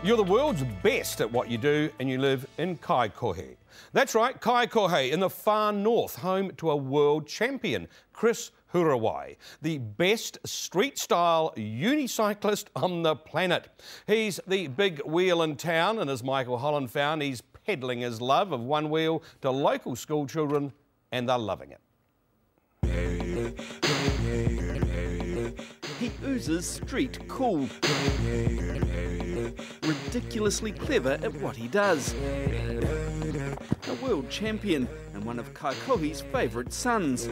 You're the world's best at what you do and you live in Kaikohe. That's right, Kaikohe in the far north, home to a world champion, Chris Huriwai, the best street-style unicyclist on the planet. He's the big wheel in town, and as Michael Holland found, he's peddling his love of one wheel to local school children, and they're loving it. He oozes street cool, ridiculously clever at what he does. A world champion and one of Kaikohe's favourite sons.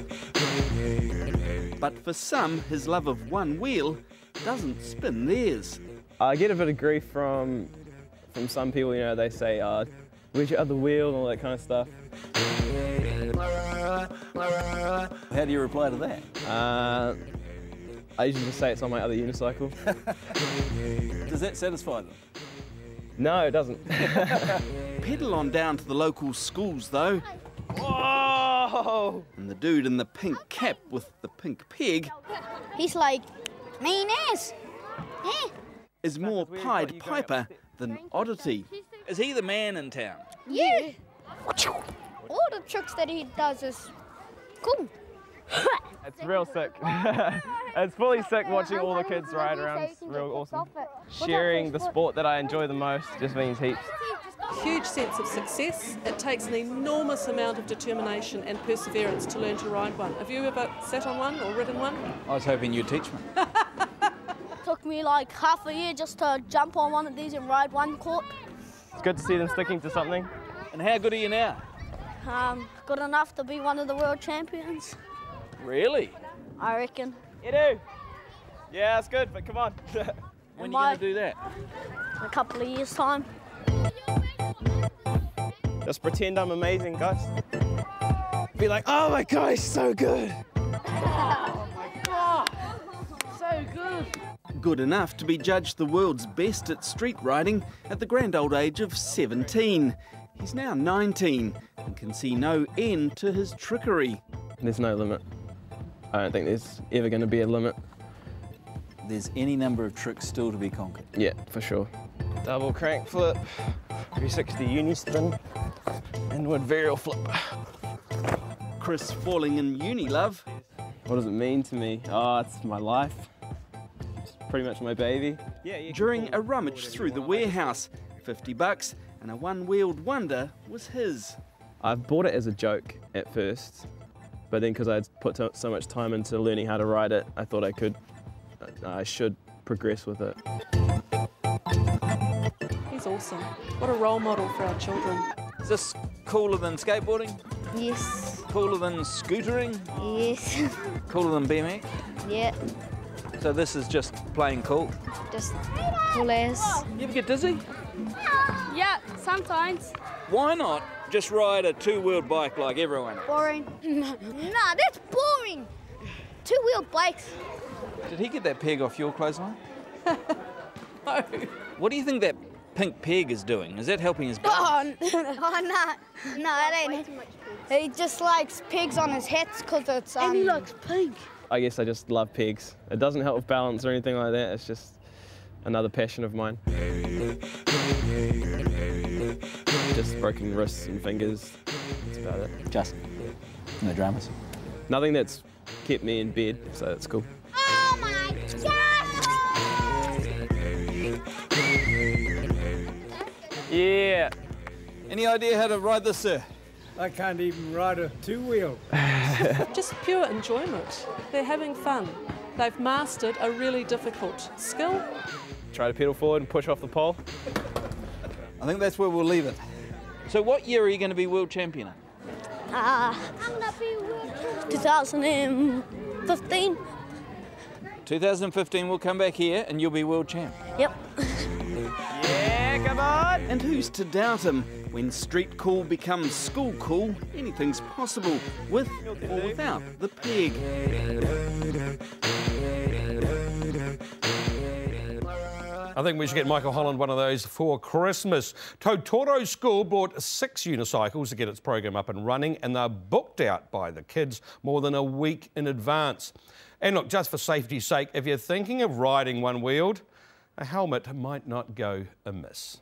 But for some, his love of one wheel doesn't spin theirs. I get a bit of grief from some people, you know, they say, where's your other wheel and all that kind of stuff. How do you reply to that? I usually just say it's on my other unicycle. Does that satisfy them? No, it doesn't. Pedal on down to the local schools though. Whoa! And the dude in the pink cap with the pink peg He's like, meanness. Eh? is more Pied Piper than oddity. Is he the man in town? Yeah. All the tricks that he does is cool. It's real sick. It's fully sick watching all the kids ride around. It's real awesome. Sharing the sport that I enjoy the most just means heaps. Huge sense of success. It takes an enormous amount of determination and perseverance to learn to ride one. Have you ever sat on one or ridden one? I was hoping you'd teach me. Took me like half a year just to jump on one of these and ride one court. It's good to see them sticking to something. And how good are you now? Good enough to be one of the world champions, Really? I reckon. You do? Yeah, that's good, but come on. When are you going to do that? In a couple of years' time. Just pretend I'm amazing, guys. Be like, oh my gosh, so good. Oh my God, so good. Good enough to be judged the world's best at street riding at the grand old age of 17. He's now 19 and can see no end to his trickery. There's no limit. I don't think there's ever going to be a limit. There's any number of tricks still to be conquered. Yeah, for sure. Double crank flip, 360 uni spin, inward varial flip. Chris falling in uni love. What does it mean to me? Oh, it's my life. It's pretty much my baby. During a rummage through the warehouse, $50 and a one-wheeled wonder was his. I bought it as a joke at first, but then because I'd put so much time into learning how to ride it, I thought I should progress with it. He's awesome. What a role model for our children. Is this cooler than skateboarding? Yes. Cooler than scootering? Yes. Cooler than BMX? Yeah. So this is just plain cool? Just cool as. You ever get dizzy? Yeah, sometimes. Why not just ride a two-wheeled bike like everyone? Boring. Nah, that's boring. Two-wheeled bikes. Did he get that peg off your clothesline? No. What do you think that pink peg is doing? Is that helping his balance? Oh, no, it ain't. He just likes pegs on his hats because it's And he likes pink. I guess I just love pegs. It doesn't help with balance or anything like that. It's just another passion of mine. Just broken wrists and fingers. That's about it. Just no dramas. Nothing that's kept me in bed, so that's cool. Oh my God! Yeah. Any idea how to ride this, sir? I can't even ride a two-wheel. Just pure enjoyment. They're having fun. They've mastered a really difficult skill. Try to pedal forward and push off the pole. I think that's where we'll leave it. So what year are you going to be world champion in? 2015. 2015 we'll come back here and you'll be world champ. Yep. Yeah, come on! And who's to doubt him? When street cool becomes school cool, anything's possible, with or without the peg. I think we should get Michael Holland one of those for Christmas. Totoro School bought 6 unicycles to get its program up and running, and they're booked out by the kids more than a week in advance. And look, just for safety's sake, if you're thinking of riding one-wheeled, a helmet might not go amiss.